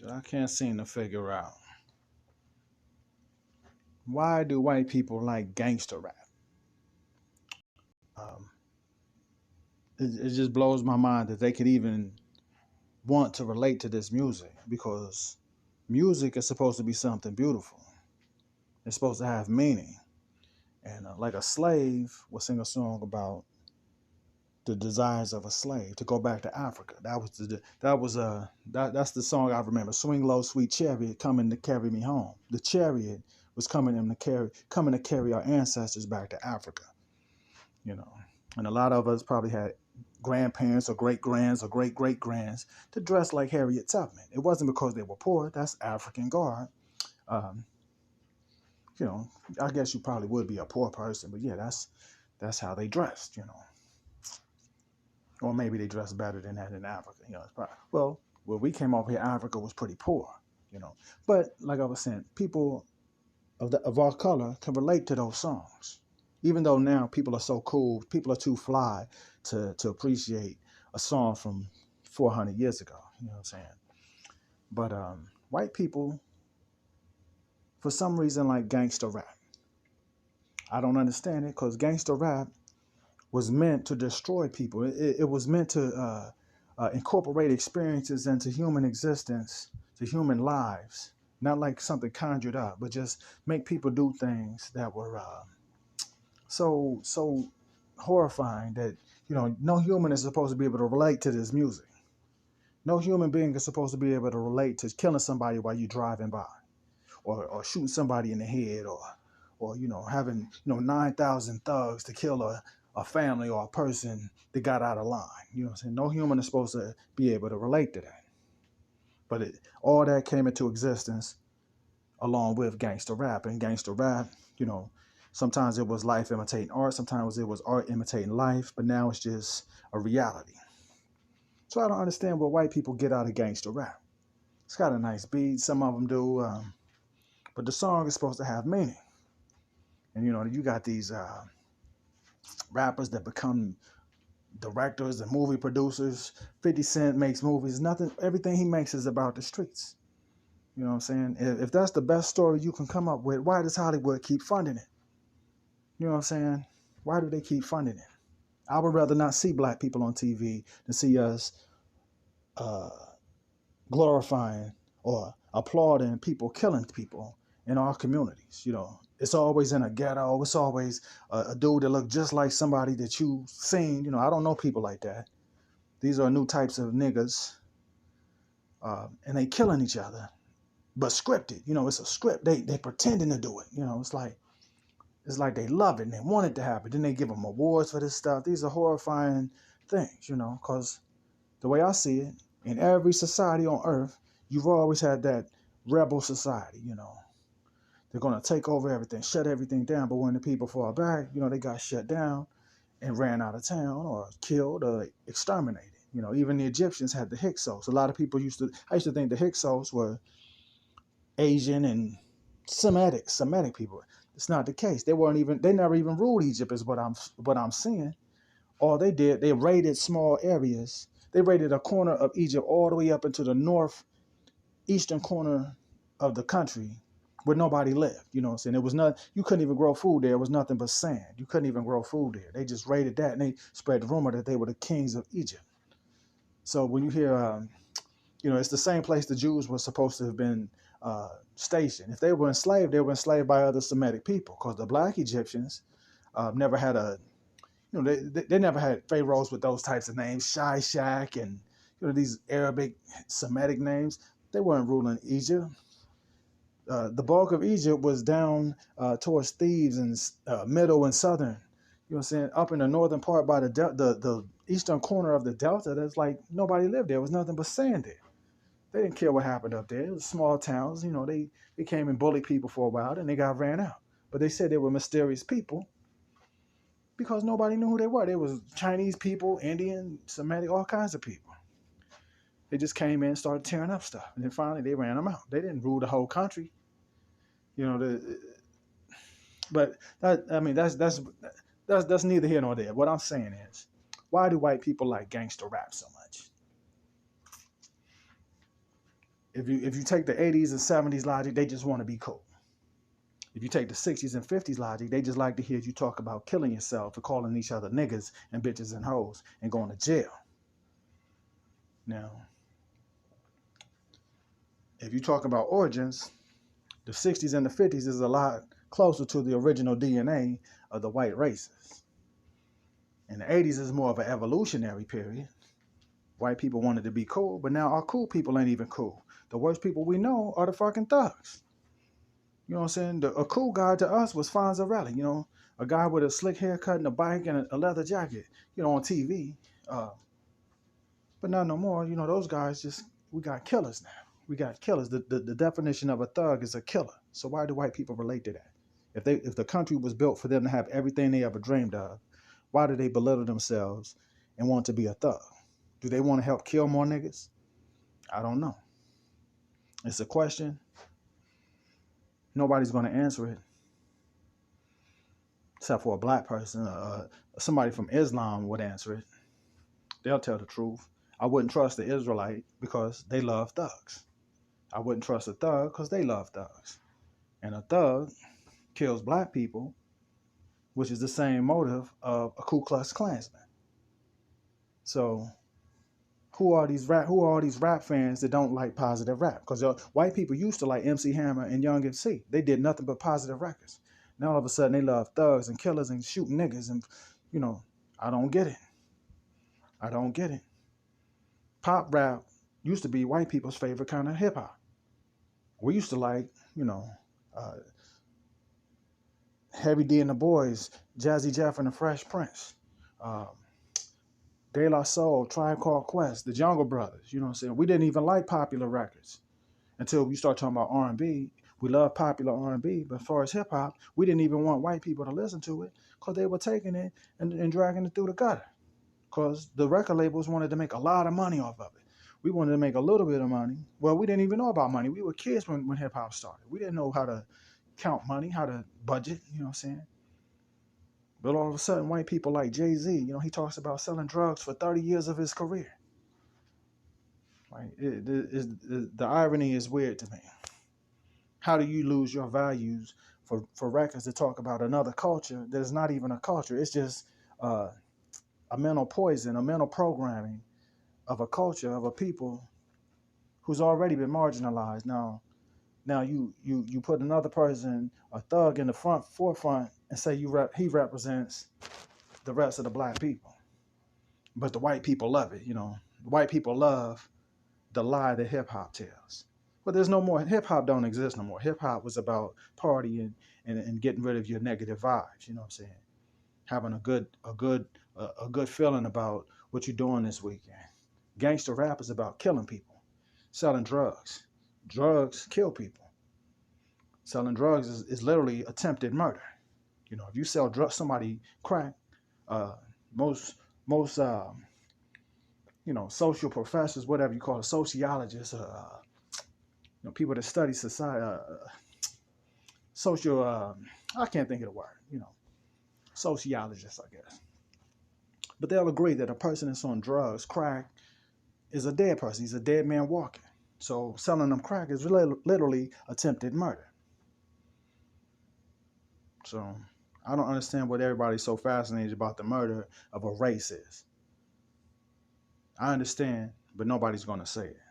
that I can't seem to figure out. Why do white people like gangster rap? Um, it just blows my mind that they could even want to relate to this music, because music is supposed to be something beautiful. It's supposed to have meaning. And like a slave will sing a song about the desires of a slave to go back to Africa. That's the song I remember. Swing low, sweet chariot, coming to carry me home. The chariot was coming to carry our ancestors back to Africa. You know, and a lot of us probably had grandparents or great grands or great great grands to dress like Harriet Tubman. It wasn't because they were poor. That's African guard. Um, you know, I guess you probably would be a poor person, but yeah, that's how they dressed. You know, or maybe they dress better than that in Africa. You know, it's probably, well, where we came over here, Africa was pretty poor. You know, but like I was saying, people of our color can relate to those songs, even though now people are so cool, people are too fly to appreciate a song from 400 years ago. You know what I'm saying? But white people, for some reason, like gangster rap. I don't understand it, because gangster rap was meant to destroy people. It was meant to incorporate experiences into human existence, to human lives, not like something conjured up, but just make people do things that were so horrifying that, you know, no human is supposed to be able to relate to this music. No human being is supposed to be able to relate to killing somebody while you're driving by, or shooting somebody in the head, or you know, having, you know, 9,000 thugs to kill a family or a person that got out of line. You know what I'm saying? No human is supposed to be able to relate to that. But all that came into existence along with gangster rap. And gangster rap, you know, sometimes it was life imitating art, sometimes it was art imitating life, but now it's just a reality. So I don't understand what white people get out of gangster rap. It's got a nice beat, some of them do, but the song is supposed to have meaning. And you know, you got these rappers that become directors and movie producers. 50 Cent makes movies. Nothing, everything he makes is about the streets. You know what I'm saying? If that's the best story you can come up with, why does Hollywood keep funding it? You know what I'm saying? Why do they keep funding it? I would rather not see black people on TV than see us uh, glorifying or applauding people killing people in our communities. You know, it's always in a ghetto. It's always a dude that look just like somebody that you seen. You know, I don't know people like that. These are new types of niggas, and they killing each other, but scripted. You know, it's a script. They pretending to do it. You know, it's like they love it and they want it to happen. Then they give them awards for this stuff. These are horrifying things. You know, because the way I see it, in every society on earth, you've always had that rebel society. You know, they're gonna take over everything, shut everything down. But when the people fall back, you know, they got shut down and ran out of town or killed or exterminated. You know, even the Egyptians had the Hyksos. A lot of people I used to think the Hyksos were Asian and Semitic people. It's not the case. They never even ruled Egypt, is what I'm seeing. All they did, they raided small areas. They raided a corner of Egypt all the way up into the northeastern corner of the country where nobody lived. You know what I'm saying? It was not, you couldn't even grow food there. It was nothing but sand. You couldn't even grow food there. They just raided that, and they spread the rumor that they were the kings of Egypt. So when you hear, you know, it's the same place the Jews were supposed to have been stationed. If they were enslaved by other Semitic people, because the black Egyptians never had you know, they never had pharaohs with those types of names, Shishak and, you know, these Arabic Semitic names. They weren't ruling Egypt. The bulk of Egypt was down towards Thebes and middle and southern. You know what I'm saying? Up in the northern part by the eastern corner of the delta, there's like nobody lived there. It was nothing but sand there. They didn't care what happened up there. It was small towns. You know, they came and bullied people for a while, and they got ran out. But they said they were mysterious people because nobody knew who they were. They was Chinese people, Indian, Semitic, all kinds of people. They just came in and started tearing up stuff. And then finally they ran them out. They didn't rule the whole country. You know, but that, I mean, that's neither here nor there. What I'm saying is, why do white people like gangster rap so much? If you take the 80s and 70s logic, they just want to be cool. If you take the 60s and 50s logic, they just like to hear you talk about killing yourself and calling each other niggas and bitches and hoes and going to jail. Now, if you talk about origins, the 60s and the 50s is a lot closer to the original DNA of the white races. And the 80s is more of an evolutionary period. White people wanted to be cool, but now our cool people ain't even cool. The worst people we know are the fucking thugs. You know what I'm saying? A cool guy to us was Fonzarelli, you know, a guy with a slick haircut and a bike and a leather jacket, you know, on TV. But not no more. You know, those guys just, we got killers now. We got killers. The definition of a thug is a killer. So why do white people relate to that? If the country was built for them to have everything they ever dreamed of, why do they belittle themselves and want to be a thug? Do they want to help kill more niggas? I don't know. It's a question. Nobody's going to answer it except for a black person. Somebody from Islam would answer it. They'll tell the truth. I wouldn't trust the Israelite because they love thugs. I wouldn't trust a thug because they love thugs. And a thug kills black people, which is the same motive of a Ku Klux Klansman. So who are these rap fans that don't like positive rap? Because white people used to like MC Hammer and Young MC. They did nothing but positive records. Now all of a sudden they love thugs and killers and shooting niggas, and you know, I don't get it. I don't get it. Pop rap used to be white people's favorite kind of hip hop. We used to like, you know, Heavy D and the Boys, Jazzy Jeff and the Fresh Prince, De La Soul, Tribe Called Quest, the Jungle Brothers. You know what I'm saying? We didn't even like popular records until we start talking about R&B. We love popular R&B, but as far as hip hop, we didn't even want white people to listen to it because they were taking it and dragging it through the gutter. Because the record labels wanted to make a lot of money off of it. We wanted to make a little bit of money. Well, we didn't even know about money. We were kids when hip hop started. We didn't know how to count money, how to budget, you know what I'm saying? But all of a sudden, white people like Jay-Z, you know, he talks about selling drugs for 30 years of his career. Like, the irony is weird to me. How do you lose your values for records to talk about another culture that is not even a culture? It's just a mental poison, a mental programming of a culture, of a people who's already been marginalized. Now you put another person, a thug, in the forefront and say he represents the rest of the black people. But the white people love it, you know. The white people love the lie that hip hop tells. But there's no more, hip hop don't exist no more. Hip hop was about partying and getting rid of your negative vibes, you know what I'm saying? Having a good feeling about what you're doing this weekend. Gangster rap is about killing people, selling drugs. Drugs kill people. Selling drugs is literally attempted murder. You know, if you sell drugs, somebody crack, most you know, social professors, whatever you call it, sociologists, you know, people that study society, social, I can't think of the word, you know, sociologists, I guess. But they'll agree that a person that's on drugs, crack, is a dead person. He's a dead man walking. So selling them crack is literally attempted murder. So I don't understand what everybody's so fascinated about the murder of a race is. I understand, but nobody's going to say it.